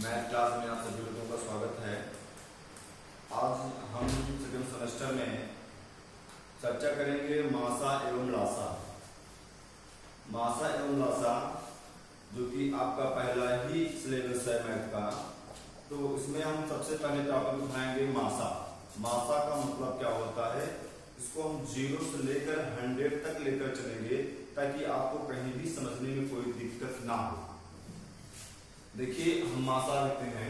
Math class में आप सभी लोगों का स्वागत है। आज हम सेकंड सेमेस्टर में चर्चा करेंगे मासा एवं लासा। मासा एवं लासा जो कि आपका पहला ही सिलेबस है मैथ का, तो इसमें हम सबसे पहले टॉपिक उठाएंगे मासा। मासा का मतलब क्या होता है, इसको हम 0 से लेकर 100 तक लेकर चलेंगे ताकि आपको कहीं भी समझने में कोई दिक्कत ना हो। देखिए हम मासा लिखते हैं,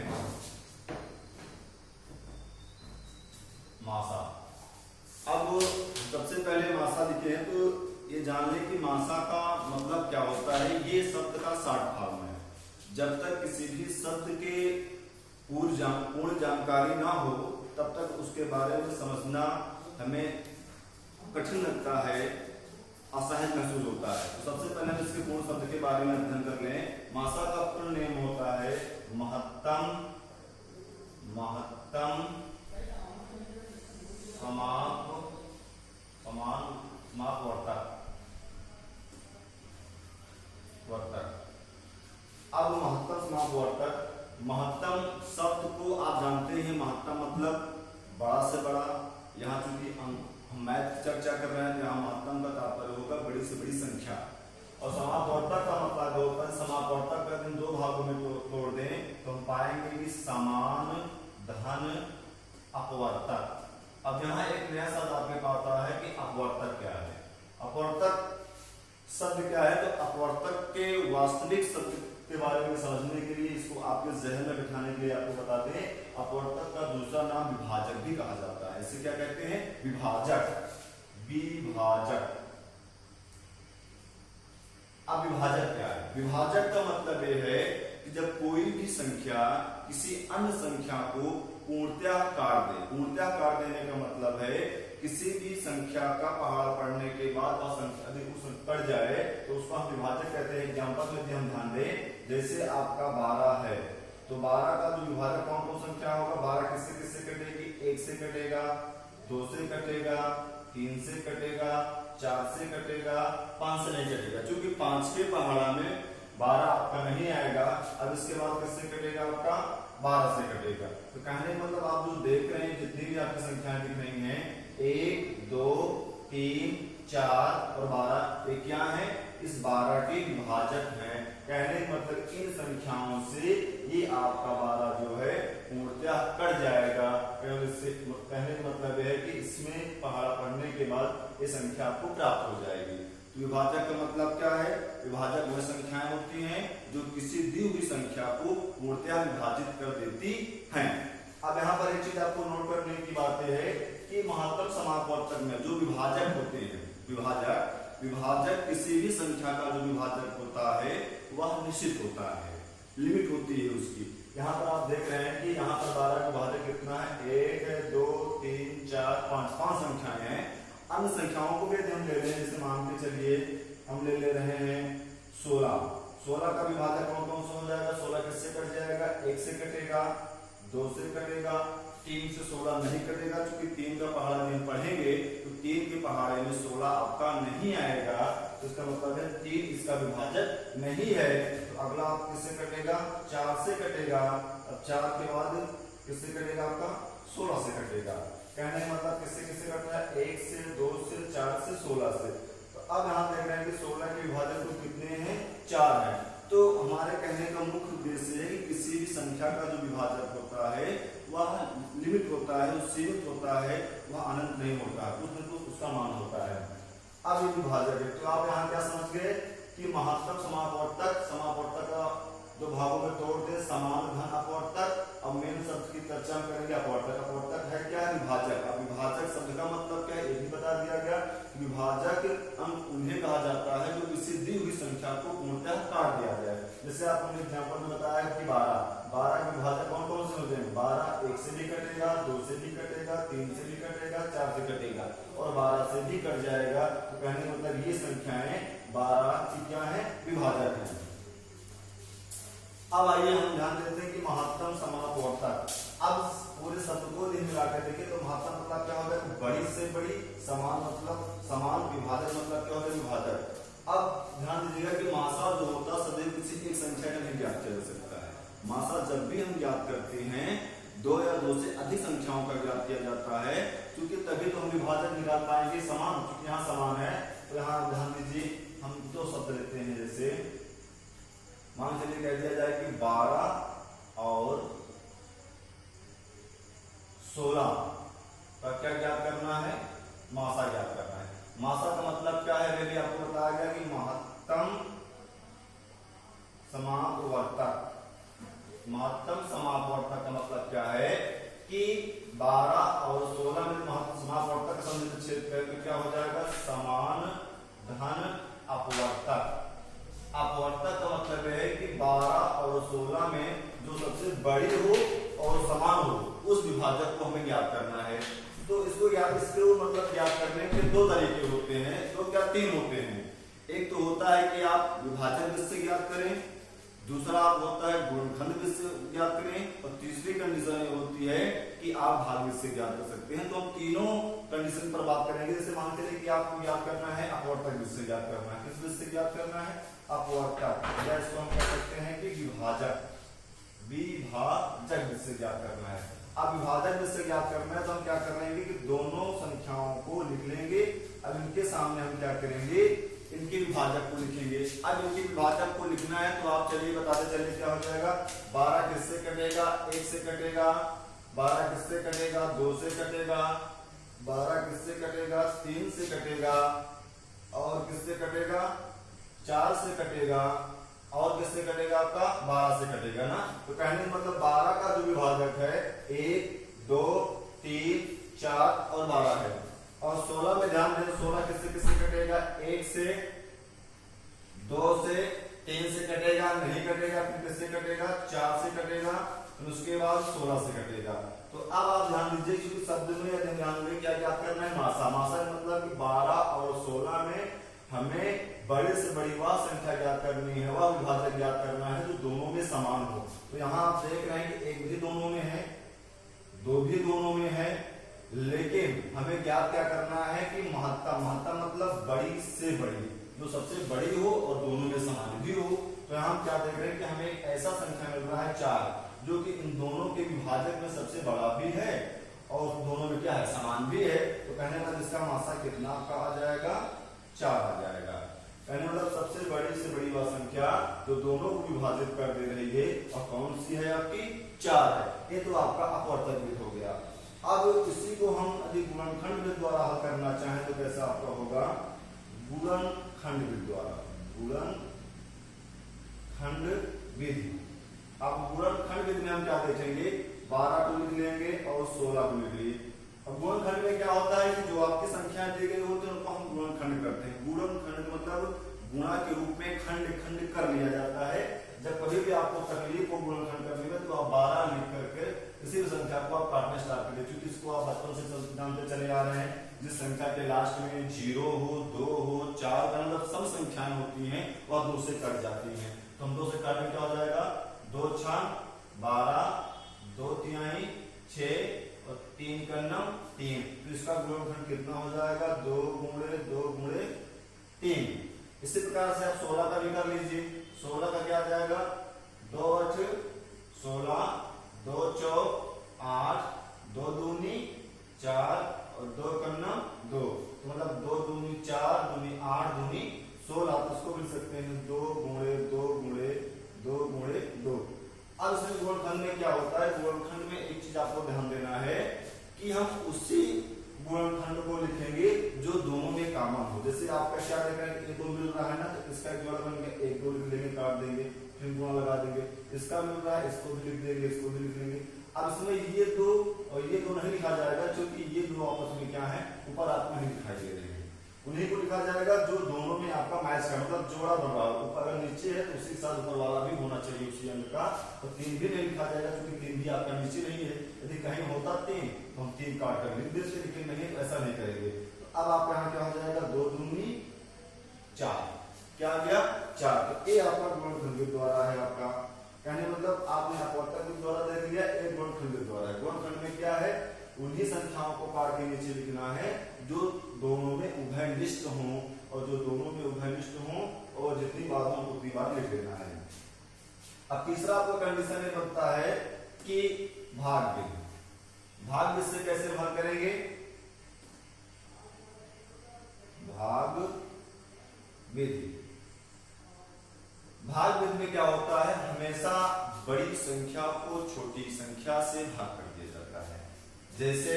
मासा। अब सबसे पहले मासा लिखे हैं तो ये जान लें कि मासा का मतलब क्या होता है। ये शब्द का शॉर्ट फॉर्म है। जब तक किसी भी शब्द के पूर्ण जानकारी ना हो तब तक उसके बारे में समझना हमें कठिन लगता है, असहज महसूस होता है। तो सबसे पहले हम इसके पूर्ण शब्द के बारे में अध्ययन कर लें। मासा का पूर्ण नेम होता है महत्तम वर्तक। अब महत्तम समाप वर्तक, महत्तम शब्द को आप जानते हैं, महत्तम मतलब बड़ा से बड़ा। यहाँ चूंकि हम मैथ की चर्चा कर रहे हैं तो यहाँ महत्तम का तात्पर्य होगा बड़ी से बड़ी संख्या। और समापवर्तक का मतलब होता है, समापवर्तक का दिन 2 भागों में तोड़ दें तो हम पाएंगे कि समान धन अपवर्तक। अब यहाँ एक नया शब्द आपके पास आता है कि अपवर्तक क्या है। अपवर्तक शब्द क्या है, तो अपवर्तक के वास्तविक शब्द के बारे में समझने के लिए, इसको आपके जहन में बिठाने के लिए आपको बताते हैं, अपवर्तक का दूसरा नाम विभाजक भी कहा जाता है। इसे क्या कहते हैं, विभाजक। विभाजक। अब विभाजक क्या है? विभाजक का मतलब यह है कि जब कोई भी संख्या किसी अन्य संख्या को पूर्णतः काट दे। पूर्णतः काट देने का मतलब है किसी भी संख्या का पहाड़ पड़ने के बाद वह संख्या यदि उस कट जाए तो उसको हम विभाजक कहते हैं। एग्जाम्पल में हम ध्यान दें, जैसे आपका 12 है तो 12 का जो विभाजक कौन कौन संख्या होगा, 12 किससे किससे कटेगी, 1 से कटेगा, 2 से कटेगा, 3 से कटेगा, 4 से कटेगा, 5 से नहीं कटेगा। क्योंकि 5 के पहाड़ा में 12 आपका नहीं आएगा। अब इसके बाद किससे कटेगा, आपका 12 से कटेगा। तो कहने का मतलब आप जो देख रहे हैं जितनी भी आपकी संख्याएं दिख रही हैं, 1 2 3 4 और 12, ये क्या है, इस 12 के विभाजक हैं। कहने का मतलब इन संख्याओं से ये आपका 12 जो है पूर्णतः कट जाएगा। कहने का मतलब यह है कि इसमें पहाड़ा पड़ने के बाद ये संख्या आपको प्राप्त हो जाएगी। तो विभाजक का मतलब क्या है, विभाजक वह संख्याएं होती हैं जो किसी दी हुई संख्या को पूर्णतः विभाजित कर देती हैं। अब यहाँ पर एक चीज आपको नोट करने की बात यह है कि महत्तम समापवर्तक में जो विभाजक होते हैं, विभाजक किसी भी संख्या का जो विभाजक होता है वह निश्चित होता है, लिमिट होती है उसकी। यहाँ पर आप देख रहे हैं कि यहाँ पर 12 का विभाजक कितना है, 1 2 3 4 5 संख्याएं हैं। अन्य संख्याओं को भी हम ले लें, जैसे मान के चलिए हम ले रहे हैं 16 का विभाजक कौन कौन सा हो जाएगा, 16 किससे कट जाएगा, 1 से कटेगा, 2 से कटेगा, 3 से 16 नहीं कटेगा। क्योंकि 3 का पहाड़ा हम पढ़ेंगे तो 3 के पहाड़े में 16 आपका नहीं आएगा, तो इसका मतलब है 3 इसका विभाजक नहीं है। तो अगला आप किससे कटेगा, 4 से कटेगा। अब 4 के बाद किससे कटेगा, आपका 16 से कटेगा। कहने का मतलब किससे किससे कट रहा है, 1 से 2 से 4 से 16 से। तो अब यहाँ देख रहे हैं कि 16 के विभाजक तो कितने हैं, 4 हैं। तो हमारे कहने का मुख्य उद्देश्य है कि किसी भी संख्या का जो विभाजक होता है वह लिमिट होता है, सीमित होता है, वह अनंत नहीं होता है, कुछ न कुछ उसका मान होता है। अब ये विभाजक है, तो आप यहाँ क्या समझ गए कि महत्तम समापवर्तक का 2 भागों में तोड़ दे, समान धन अपवर्तक। अब मेन शब्द की चर्चा करेंगे, अपवर्तक। अपवर्तक है क्या, विभाजक। अब विभाजक शब्द का मतलब क्या है, ये भी बता दिया गया। विभाजक अंक उन्हें कहा जाता है जो किसी दी हुई संख्या को पूर्णतः काट दिया जाए। जैसे आपने एग्जांपल में बताया कि 12 के विभाजक कौन कौन से होते हैं, 12 1 से भी कटेगा, 2 से भी कटेगा, 3 से भी कटेगा, 4 से कटेगा और 12 से भी कट जाएगा। तो कहने का मतलब ये संख्याएं 12 की क्या है, विभाजक है। अब आइए हम ध्यान देते हैं कि महत्तम समापवर्तक। अब पूरे शब्द को मिलाकर देखें तो महत्तम मतलब क्या होगा, बड़ी से बड़ी, समान मतलब समान, विभाजक मतलब क्या होगा, विभाजक। अब ध्यान दीजिएगा कि मासा जो होता है सदैव किसी एक संख्या का नहीं ज्ञात किया जा सकता है। मासा जब भी हम ज्ञात करते हैं दो या दो से अधिक संख्याओं का ज्ञात किया जाता है, क्योंकि तभी तो हम विभाजक निकाल पाएंगे। समान, क्योंकि यहाँ समान है तो यहाँ ध्यान दीजिए हम दो शब्द लेते हैं, जैसे मान चलिए कह दिया जाए कि 12 और 16 का क्या ज्ञात करना है, मासा ज्ञात करना है। मासा का मतलब क्या है, वे भी आपको बताया गया कि महत्तम समापवर्तक। महत्तम समापवर्तक का मतलब क्या है कि 12 और 16 में महत्तम समापवर्तक का छेद करके क्या हो जाएगा, समान धन अपवर्तक। अपवर्तक का मतलब है कि 12 और 16 में जो सबसे बड़ी हो और समान हो उस विभाजक को हमें ज्ञात करना है। तो इसको मतलब ज्ञात करने के दो तरीके होते हैं, तो क्या तीन होते हैं। एक तो होता है कि आप विभाजक विध से ज्ञात करें, दूसरा होता है गुणनखंड विध से ज्ञात करें, और तीसरी कंडीशन ये होती है कि आप भाग विध से ज्ञात कर सकते हैं। तो हम तीनों कंडीशन पर बात करेंगे। जैसे मान के लिए कि आपको ज्ञात करना है अपवर्तक विध से ज्ञात करना है, किस विध से ज्ञात करना है, अपवर्तक, या इसको हम कह सकते हैं कि विभाजक विध से ज्ञात करना है। अब विभाजक विध से ज्ञात करना है तो हम क्या करेंगे कि दोनों संख्याओं को लिख लेंगे। अब इनके सामने हम क्या करेंगे, इनके विभाजक को लिखेंगे। अब इनके विभाजक को लिखना है तो आप चलिए बताते चलिए क्या हो जाएगा। 12 किससे कटेगा, 1 से कटेगा। 12 किससे कटेगा, 2 से कटेगा। 12 किससे कटेगा, 3 से कटेगा। और किससे कटेगा, 4 से कटेगा। और किससे कटेगा, आपका 12 से कटेगा ना। तो कहने का मतलब 12 का जो विभाजक है 1, 2, 3, 4 और 12 है। और 16 में ध्यान दें, 16 किससे किससे कटेगा, 1 से, 2 से, 3 से कटेगा, नहीं कटेगा, फिर किससे कटेगा, 4 से कटेगा, फिर उसके बाद 16 से कटेगा। तो अब आप ध्यान दीजिए क्योंकि शब्द में ध्यान दें क्या ज्ञात करना है, मासा। मासा मतलब कि 12 और 16 में हमें बड़े से बड़ी वह संख्या ज्ञात करनी है, वह विभाजक ज्ञात करना है जो दोनों में समान हो। तो यहाँ आप देख रहे हैं कि एक भी दोनों में है, दो भी दोनों में है, लेकिन हमें ज्ञात क्या करना है कि महत्तम। महत्तम मतलब बड़ी से बड़ी, जो सबसे बड़ी हो और दोनों में समान भी हो। तो यहाँ हम क्या देख रहे हैं कि हमें एक ऐसा संख्या मिल रहा है 4, जो कि इन दोनों के विभाजक में सबसे बड़ा भी है और दोनों में क्या है, समान भी है। तो कहने का जिसका मासा कितना आपका आ जाएगा, 4 आ जाएगा। कहने मतलब सबसे बड़ी से बड़ी वह संख्या जो दोनों को विभाजित कर दे रही है, और कौन सी है आपकी, 4 है। ये तो आपका अपवर्तक विध हो गया। अब इसी को हम यदि गुणनखंड विध द्वारा हल करना चाहें तो कैसा आपका होगा, गुणनखंड विध द्वारा। गुणनखंड विधि। अब गुणनखंड विधि में हम क्या देखेंगे, 12 को लिख लेंगे और 16 को लिख लीजिए। अब गुणनखंड में क्या होता है कि जो आपकी संख्याएं दी गई होती है उनको हम गुणनखंड करते हैं। गुणनखंड मतलब गुणा के रूप में खंड खंड कर लिया जाता है। जब कभी भी आपको तकलीफ हो गुणनखंड करने में तो आप 12 लिख करके किसी भी संख्या को आप काटना स्टार्ट करिए, क्योंकि इसको आप बचपन से जानते चले आ रहे हैं। जिस संख्या के लास्ट में 0 हो, 2 हो, 4 मतलब सब संख्याएं होती हैं वह 2 से कट जाती हैं। तो हम 2 से काटने क्या हो जाएगा, 2 6 12, 2 तिहाई 6 और 3 का 9 3। तो इसका गुणनखंड कितना हो जाएगा, 2 गुणे 2 गुणे 3। इसी प्रकार से आप 16 का भी कर लीजिए। 16 का क्या आ जाएगा, 2 8 16, 2 4 8, 2 दूनी 4 और 2 करना 2। तो मतलब 2 दूनी 4 दूनी 8 दूनी 16। आप इसको लिख सकते हैं 2 गुणे 2 गुणे 2 गुणे 2। अब इसमें गुणनखंड में क्या होता है, गुणनखंड में एक चीज आपको ध्यान देना है कि हम उसी गुणनखंड को लिखेंगे जो दोनों में कॉमन हो। जैसे आपका क्या देख रहे हैं, ये 2 मिल रहा है ना, तो इसका जोड़ बन गया 1 2 लिख लेंगे, काट देंगे, फिर गुणा लगा देंगे। इसका मिल रहा है, इसको भी लिख देंगे, इसको भी लिख लेंगे। अब इसमें ये 2 और ये 2 नहीं लिखा जाएगा, क्योंकि ये 2 आपस में क्या है, ऊपर आपको नहीं दिखाई दे रहे हैं। उन्हीं को लिखा जाएगा जो दोनों में आपका मैच का मतलब जोड़ा बन रहा है। ऊपर अगर नीचे है तो उसी के साथ ऊपर वाला भी होना चाहिए उसी अंक का। तो 3 भी नहीं लिखा जाएगा, क्योंकि 3 भी आपका नीचे नहीं है। यदि कहीं होता 3 तो हम 3 काट कर लिख देते, लेकिन नहीं, ऐसा नहीं करेंगे। तो अब आप यहाँ क्या हो जाएगा, 2 दूनी 4, क्या आ गया 4। तो ये आपका गुणनखंड द्वारा है आपका। कहने मतलब आपने अपवर्तक द्वारा दे दिया, एक गुणनखंड द्वारा है। गुणनखंड में क्या है, उन्हीं संख्याओं को काट के नीचे लिखना है जो दोनों में उभयनिष्ठ हों, और जो दोनों में उभयनिष्ठ हों और जितनी बार हो उतनी बार लिख लेना है। अब तीसरा आपको कंडीशन ये बनता है कि भाग विधि। भाग विधि से कैसे भाग करेंगे? भाग विधि। भाग विधि में क्या होता है, हमेशा बड़ी संख्या को छोटी संख्या से भाग कर दिया जाता है। जैसे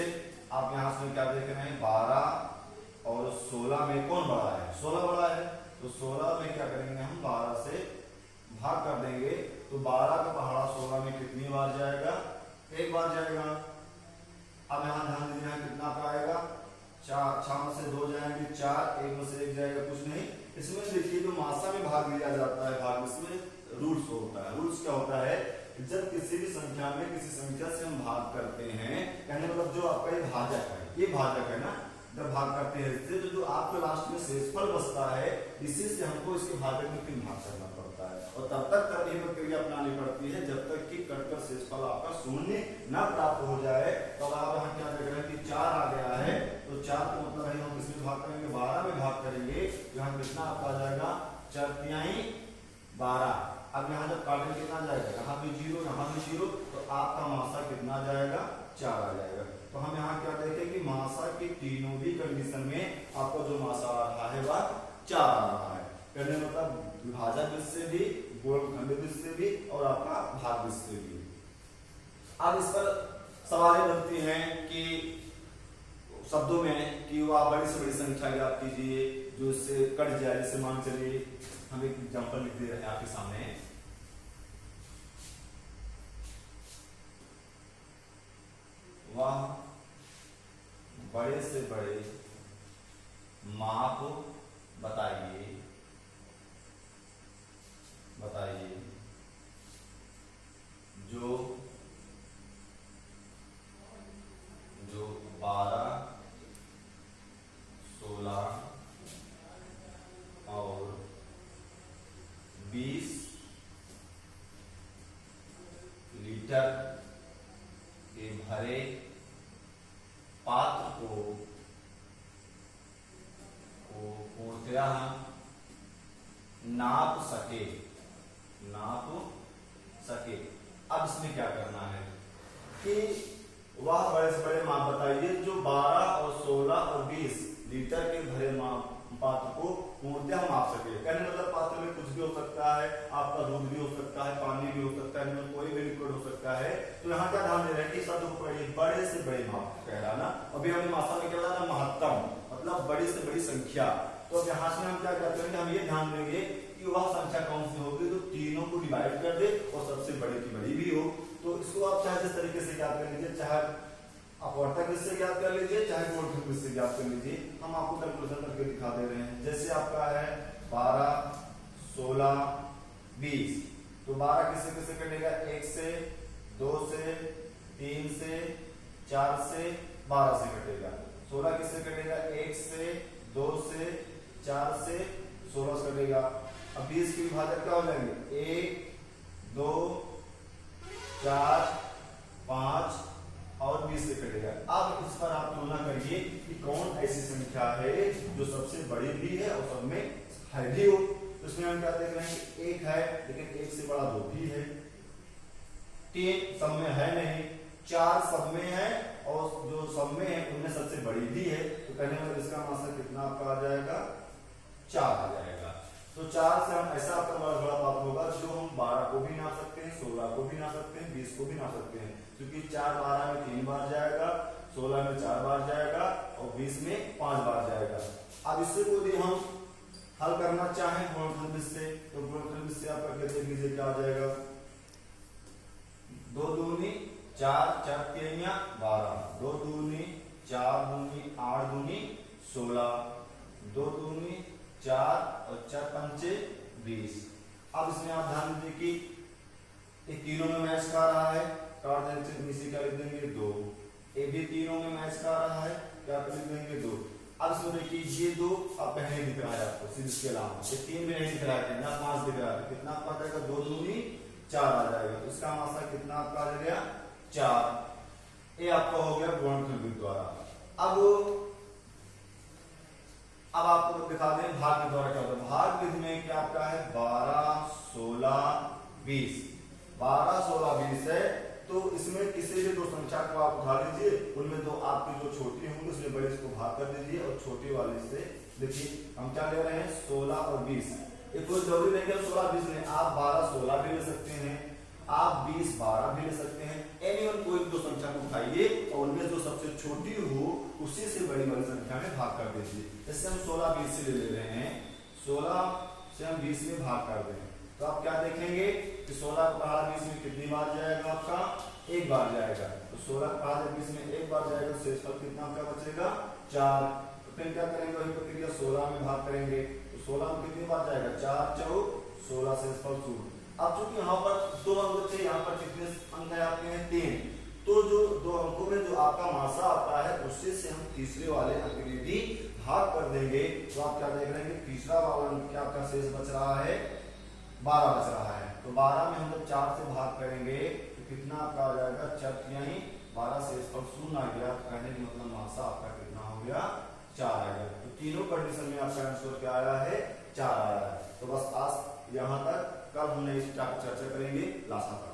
आप यहां से क्या देख रहे हैं, 12 और 16 में कौन बड़ा है? 16 बड़ा है, तो 16 में क्या करेंगे हम, 12 से भाग कर देंगे, तो 12 का पहाड़ा 16 में कितनी बार जाएगा? एक बार जाएगा। अब यहां ध्यान दीजिए, यहां कितना का आएगा? 4, 6 में से 2 जाएंगे 4, 1 में से 1 जाएगा, कुछ नहीं। इसमें देखिए जो मासा में भाग लिया जाता है, भाग इसमें रूट्स होता है। रूट्स क्या होता है, जब किसी भी संख्या में किसी संख्या से हम भाग करते हैं, कहने मतलब जो आपका ये भाजक है ना, जब भाग करते हैं इससे तो जो आपके लास्ट में शेषफल बचता है, इसी से हमको इसके भाजक में फिर भाग करना पड़ता है, और तब तक करने प्रक्रिया अपनानी पड़ती है जब तक कि कटकर शेषफल आपका शून्य न प्राप्त हो जाए। तो अब हम क्या देख रहे हैं कि 4 आ गया है, तो 4 का मतलब है हम किसमें भाग करेंगे? 12 में भाग करेंगे। यहाँ कितना आपका आ जाएगा? 4 तिहाई 12। अब यहाँ जब काटेंगे कितना जाएगा? यहाँ भी 0, यहाँ भी 0, तो आपका मासा कितना जाएगा? 4 आ जाएगा। तो हम यहाँ क्या देखें कि मासा की तीनों भी कंडीशन में आपको जो मासा आ रहा है वह 4 आ रहा है। कहने मतलब विभाजक विधि से भी, गुणनखंड विधि से भी, और आपका भाग विधि से भी। अब इस पर सवालें बनती हैं कि शब्दों में कि वह बड़ी से बड़ी संख्या याद कीजिए जो इससे कट जाए। जैसे मान चलिए हम एक एग्जाम्पल लिख दे रहे हैं आपके सामने, वह बड़े से बड़े माप बताइए जो 12, 16 और 20 लीटर के भरे पात्र को पूर्णतः नाप सके। अब इसमें क्या करना है कि वह बड़े से बड़े माप बताइए जो 12 और 16 और 20 लीटर के भरे पात्र को पूर्णतः माप सके। कहने मतलब पात्र में कुछ भी हो सकता है, आपका दूध भी हो सकता है, पानी भी हो सकता है, इनमें कोई भी लिक्विड हो सकता है। तो यहाँ क्या ध्यान दे रहे हैं कि शब्द को पढ़िए, बड़े से बड़े माप कह रहा ना। अभी हमने मासा में क्या बताया? महत्तम, मतलब बड़ी से बड़ी संख्या। तो यहाँ से हम क्या करते हैं, हम ये ध्यान देंगे कि वह संख्या कौन सी होगी तो तीनों को डिवाइड कर दे और सबसे बड़े की बड़ी भी हो। तो इसको आप चाहे जिस तरीके से ज्ञात कर लीजिए, चाहे अपवर्तक विधि से ज्ञात कर लीजिए, चाहे गुणनखंड विधि से ज्ञात कर लीजिए। हम आपको कैलकुलेशन करके दिखा दे रहे हैं। जैसे आपका है 12, 16, 20, तो 12 किससे किससे कटेगा? 1 से, 2 से, 3 से, 4 से, 12 से कटेगा। 16 किससे कटेगा? 1 से, 2 से, 4 से, 16 से कटेगा। अब 20 के विभाजक क्या हो जाएंगे? 1, 2, 4, 5 और 20 से कटेगा। अब इस पर आप तुलना करिए कि कौन ऐसी संख्या है जो सबसे बड़ी भी है और सब में है भी हो। तो इसमें हम क्या देख रहे हैं कि 1 है, लेकिन 1 से बड़ा 2 भी है। 3 सब में है नहीं, 4 सब में है, और जो सब में है उनमें सबसे बड़ी भी है। तो कहने मतलब इसका मासा कितना आपका आ जाएगा? 4 आ जाएगा। तो 4 से हम ऐसा आपका बड़ा पात्र होगा जो हम 12 को भी नाप सकते हैं, 16 को भी नाप सकते हैं, 20 को भी नाप सकते हैं, क्योंकि 4 12 में 3 बार जाएगा, 16 में 4 बार जाएगा और 20 में 5 बार जाएगा। अब इससे को यदि हम हल करना चाहें गुणनखंड विधि से, तो गुणनखंड विधि से आप करके देख लीजिए क्या आ जाएगा। 2 दूनी 4, 4 तिहाइयां 12, 2 दूनी 4 दूनी 8 दूनी 16, 2 दूनी 4 और 4 पंचे 20। अब इसमें आप ध्यान दीजिए कि ये तीनों में मैच कर रहा है, काट देंगे नीचे क्या लिख देंगे 2। ये भी तीनों में मैच कर रहा है, क्या लिख देंगे 2। अब इसमें देखिए ये 2 अब पहले दिख रहा है आपको, सिर्फ इसके अलावा ये 3 भी नहीं दिख रहा है, ना 5 दिख रहा है। कितना आपका आ जाएगा? 2 दूनी 4 आ जाएगा। तो इसका मासा कितना आपका आ गया? 4। ये आपका हो गया गुणनखंड विधि द्वारा। अब आपको दिखा दें भाग विधि द्वारा क्या होता है। भाग विधि में क्या आपका है? 12, 16, 20। 12, 16, 20 है, तो इसमें किसी भी दो संख्या को आप उठा लीजिए, उनमें दो आपकी जो छोटी होंगी उसमें बड़ी को भाग कर दीजिए और छोटी वाले से देखिए हम क्या ले रहे हैं 16 और 20। एक कोई जरूरी नहीं है 16, 20 नहीं, आप 12, 16 भी ले सकते हैं, आप 20, 12 भी ले सकते हैं। एनीवन कोई दो संख्या को उठाइए और उनमें जो सबसे छोटी हो उसी से बड़ी वाली संख्या में भाग कर दीजिए। जैसे हम 16, 20 से ले रहे हैं, 16 से हम 20 में भाग कर दें तो आप क्या देखेंगे कि 16 को पहाड़ 20 में कितनी बार जाएगा आपका, एक बार जाएगा। तो 16 को पहाड़ 20 में एक बार जाएगा, शेषफल कितना आपका बचेगा 4। तो फिर क्या करेंगे वही प्रक्रिया 16 में भाग करेंगे, तो 16 में कितनी बार जाएगा 4, 4, 16 शेषफल 0। अब चूंकि यहाँ पर दो अंक थे, यहाँ पर कितने अंक है आपके हैं 3, तो जो दो अंकों में जो आपका मासा आता है उससे से हम तीसरे वाले अंक में भी भाग कर देंगे। तो आप क्या देख रहे हैं कि तीसरा वाला अंक क्या आपका शेष बच रहा है 12 बच रहा है। तो 12 में हम जब 4 से भाग करेंगे तो कितना आपका आ जाएगा 4, यानी 12 शेषफल 0 आ गया। तो कहने का मतलब मासा आपका कितना हो गया 4 आ गया। तो तीनों कंडीशन में आपका आंसर क्या आया है 4 आया है। तो बस आज यहाँ तक, कल हमने इस चर्चा करेंगे लास्ट का।